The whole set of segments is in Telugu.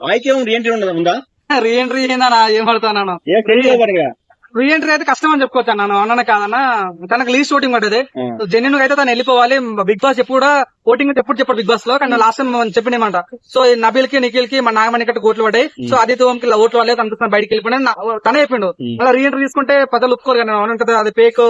వాయికేమో రీఎంట్రీ ఉందా? రీఎంట్రీ ఏందన్నా ఏం పడతాను. రీఎంట్రీ అయితే కష్టం అని చెప్పుకోవచ్చు అన్నాను. అన్న కాదన్నా తనకు లీస్ట్ ఓటింగ్ పడ్డది. జెన్యున్ గా అయితే తను వెళ్ళిపోవాలి. బిగ్ బాస్ ఎప్పుడు కూడా ఓటింగ్ ఎప్పుడు చెప్పాడు బిగ్ బాస్ లో, కానీ లాస్ట్ టైం చెప్పిండేమంట. సో నబిల్ కి నిఖిల్ కి మన నాగమణి ఇక్కడ ఓట్లు పడ్డాయి. సో ఆదిత్యకి ఓట్లు వాళ్ళే తను బయటకి వెళ్ళిపోయినా తనే చెప్పిండు. అలా రీఎంట్రీ తీసుకుంటే పెద్దలు ఒప్పుకోరు కదా, అవును కదా, అది ఫేక్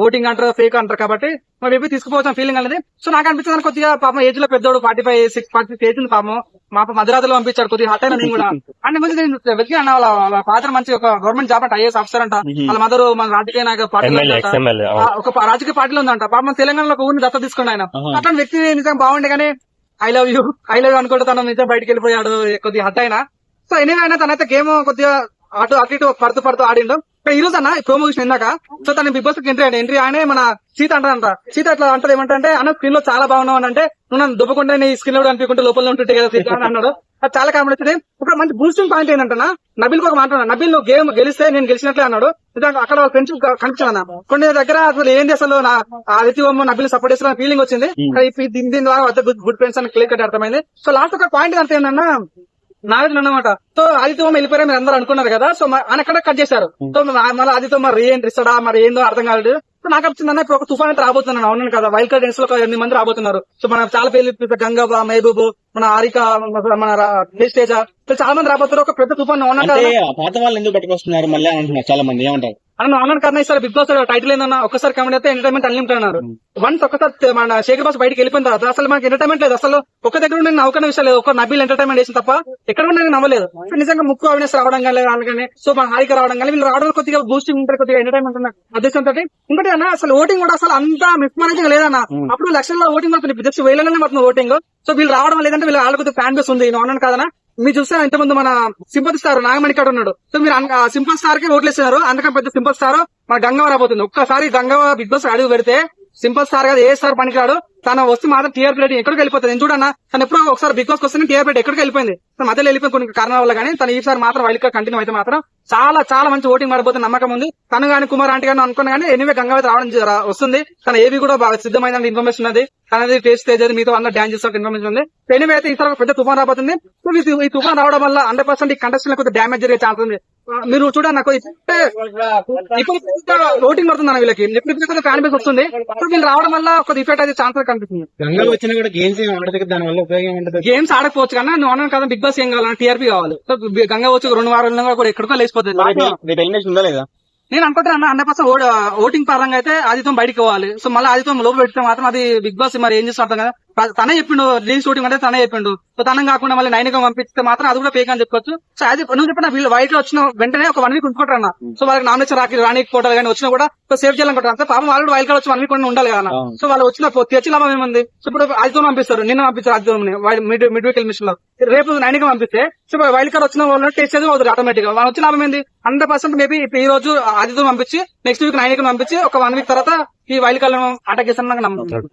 ఓటింగ్ అంటారు, ఫేక్ అంటారు. కాబట్టి మేబీ తీసుకుపోవచ్చు ఫీలింగ్ అనేది. సో నాకు అనిపించింది కొద్దిగా పాపం ఏజ్ లో పెద్దోడు 45-46 ఏజ్ పాపం మా మధ్యరాత్రిలో పంపించాడు. కొద్దిగా హట్ అయినా నేను కూడా అంటే మంచి వెతికి అన్న వాళ్ళ ఫాదర్ మంచి ఒక గవర్నమెంట్ జాబ్ అంటే ఐఏఎస్ ఆఫీసర్ అంట. వాళ్ళ మదర్ మన రాజకీయ నాయక పార్టీలో ఒక రాజకీయ పార్టీలో ఉందంట. పాపం తెలంగాణలో ఒక ఊరిని దత్త తీసుకుని ఆయన అట్లాంటి వ్యక్తి నిజంగా బాగుండే, కానీ ఐ లవ్ యూ అనుకుంటే తను నిజం బయటకు వెళ్ళిపోయాడు. కొద్దిగా హట్ అయినా. సో ఎనీ అయినా తనైతే గేమ్ కొద్దిగా అటు ఇటు పడుతూ ఆడిండు. ఈ రోజు అన్న ప్రోమో చూసిన ఇందాక. సో తన బిగ్ బాస్ ఎంట్రీ ఆయనే మన సీత అంటారంట. సీత అట్లా అంటది ఏమంటే అన్న స్క్రీన్ లో చాలా బాగున్నావు అని అంటే, నువ్వు నన్ను దుబ్బకుండా నీ స్క్రీన్ లో అనిపించుకుంటే లోపల ఉంటుంటే కదా సీత అని అన్నాడు. అది చాలా కామెంట్ వచ్చింది. ఒక మంచి బూస్టింగ్ పాయింట్ ఏంటంటే నబిల్ ఒక మాట, నబిల్ నువ్వు గేమ్ గెలిస్తే నేను గెలిచినట్లే అన్నాడు. అక్కడ ఫ్రెండ్స్ కనిపించాను కొన్ని దగ్గర. అసలు ఏంది అసలు నా ఆదిత్య నబిల్ సపోర్ట్ చేస్తున్న ఫీలింగ్ వచ్చింది. దీని ద్వారా గుడ్ ఫ్రెండ్స్ అని క్లియర్ కట్ అర్థమైంది. సో లాస్ట్ ఒక పాయింట్ అంటే ఏంటన్నా నాగార్జున అన్నమాట. సో ఆదిత్య వెళ్ళిపోయారు మీరు అందరూ అనుకున్నారు కదా. సో ఆయన అక్కడ కట్ చేశారు. సో మళ్ళీ ఆదిత్య మరి రీఎంట్రీ ఇస్తాడా మరి ఏందో అర్థం కాలేదు. సో నాకు వచ్చిందన్న ఇప్పుడు ఒక తుఫాన్ అయితే రాబోతున్నాను. అవును కదా, వైల్డ్ కార్డ్ ఎంట్రీస్ లో 8 మంది రాబోతున్నారు. సో మన చాలా పేర్లు గంగా, మహబూబ్, మన హారిక, మన తేజ, చాలా మంది రాబోతున్నారు. ఒక పెద్ద తుఫాన్ పాత వాళ్ళు ఎందుకు పట్టుకొస్తున్నారు మళ్ళీ అంటున్నారు చాలా మంది. ఏమంటారు అన్న ఆన్లైన్ కన్నా ఇస్తారు బిగ్ బాస్ టైటిల్ ఏందన్నా ఒక్కసారి కమెంట్ అయితే ఎంటర్టైన్మెంట్ అన్లిమిటెడ్ అన్నారు. వన్స్ ఒక్కసారి మన శేఖర్ బాస్ బయటకి వెళ్ళిపోయిన తర్వాత అసలు మనకి ఎంటర్టైన్మెంట్ లేదు. అసలు ఒక దగ్గర నేను నవ్వుకునే విషయం లేదు. ఒక నబిల్ ఎంటర్టైన్మెంట్ చేసిన తప్ప ఎక్కడ కూడా నేను నవ్వలేదు. నిజంగా ముక్కు అవినేష్ రావడం కానీ సో మన హారిక రావడం కానీ వీళ్ళు రావడం కొద్దిగా బూస్టింగ్ ఉంటారు, కొద్దిగా ఎంటర్టైన్మెంట్ ఉన్న ఉద్దేశంతో. ఇంకోటి అన్న అసలు ఓటింగ్ కూడా అసలు అంతా మిస్మరేజింగ్ లేదన్న. అప్పుడు లక్షల్లో ఓటింగ్ పడుతుంది, జస్ట్ వేలలోనే పడుతుంది ఓటింగ్. సో వీళ్ళు రావడం లేదంటే వీళ్ళు వాళ్ళ కొద్దిగా ఫ్యాన్ బేస్ ఉంది. అవునని కాదన్నా మీరు చూస్తే ఇంతమంది మన సింపతి స్టార్ నాగమణి కాడ ఉన్నాడు. సో మీరు సింపల్ స్టార్ కి ఓట్లు వేస్తున్నారు. అందుకని పెద్ద సింపల్ స్టార్ మన గంగవ రాబోతుంది. ఒక్కసారి గంగవ బిగ్ బాస్ అడుగు పెడితే సింపల్ స్టార్ కాదు ఏ స్టార్ పనికిరాడు. తన వస్తే మాత్రం టీఆర్ ప్లేట్ ఎక్కడికి వెళ్ళిపోతుంది. నేను చూడన్నా తను ఎప్పుడో ఒకసారి బిగ్ బాస్ వస్తే టీఆర్ ప్లేట్ ఎక్కడికి వెళ్ళిపోయింది. మధ్యలో వెళ్ళిపోయి కొన్ని కారణాల వల్ల. కానీ తను ఈసారి మాత్రం వైల్డ్ కార్డ్ కంటిన్యూ అయితే మాత్రం చాలా చాలా మంచి ఓటింగ్ మారిపోతుంది నమ్మకం ఉంది. తను కానీ కుమార్ ఆంటీ గానీ అనుకున్నా కానీ ఎనివే గంగవ రావడం వస్తుంది. తన ఏవి కూడా బాగా సిద్ధమైన ఇన్ఫర్మేషన్ ఉన్నది. తనది టేస్ట్ తేజ్ మీతో అందరూ డాన్స్ చేసే ఇన్ఫర్మేషన్ ఉంది. ఎనివే అయితే ఈసారి పెద్ద తుఫాన్ రాబోతుంది. సో ఈ తుఫాన్ రావడం వల్ల 100% ఈ కంటెస్టెంట్ కొద్దిగా డ్యామేజ్ జరిగే ఛాన్స్ ఉంది. మీరు చూడండి నాకు ఇప్పుడు ఓటింగ్ పడుతుంది అన్న వీళ్ళకి ఎప్పుడు ఫ్యాన్ బేస్ వస్తుంది. సో వీళ్ళు రావడం వల్ల ఒక ఇఫెక్ట్ అయితే ఛాన్స్ కనిపిస్తుంది. వచ్చినా కూడా గేమ్స్ దాని వల్ల ఉపయోగం ఉంటుంది. గేమ్స్ ఆడకపోవచ్చు కన్నా నువ్వు అన్నాను కదా బిగ్ బాస్ ఏం కావాలన్నా టీఆర్పీ కావాలి. సో గంగా వచ్చి 2 వారాలు కూడా ఎక్కడికో లేచిపోతుంది. ఉందా లేదా నేను అనుకుంటున్నా 100% ఓటింగ్ పరంగా అయితే ఆదిత్యం బయటకు పోవాలి. సో మళ్ళీ ఆదిత్యం లోపల పెడితే మాత్రం అది బిగ్ బాస్ మరి ఏం చేస్తాం కదా. తనే చెప్పిండు రిలీజ్ ఓటింగ్ అంటే తనే చెప్పిండు. సో తనం కాకుండా మళ్ళీ 9 పంపిస్తే మాత్రం అది కూడా ఫేక్ అని చెప్పుకోవచ్చు. సో అది నువ్వు చెప్పిన వీళ్ళు వైట్ లో వచ్చిన వెంటనే ఒక 1 వీక్ ఉంచుకుంటారు అన్న. సో వాళ్ళకి నామినేషన్ రానికపోవడం కానీ వచ్చినా కూడా సేవ్ చేయాలనుకుంటారు. సో పాపం వాళ్ళు వైల్డ్ కార్డ్ వచ్చి 1 వీక్ ఉండాలి కదా. సో వాళ్ళు వచ్చిన తెచ్చి లాభం ఏముంది. సో ఇప్పుడు ఆదిత్యం పంపిస్తారు, నిన్న పంపిస్తారు ఆదిత్యం మిడ్ వీక్ ఎలిమినేషన్ లో. రేపు 9 పంపిస్తే సో వైల్డ్ కార్డ్ వచ్చిన వాళ్ళు టెస్ట్ చేసి అవుతుంది ఆటోమేటిక్ గా. వాళ్ళు వచ్చిన లాభం ఏంది. 100% మేబీ ఈ రోజు ఆదిత్యం పంపించి నెక్స్ట్ వీక్ 9 పంపించి ఒక 1 వీక్ తర్వాత ఈ వైల్డ్ కార్డ్ అటాక్ చేస్తాను నాకు నమ్మకం.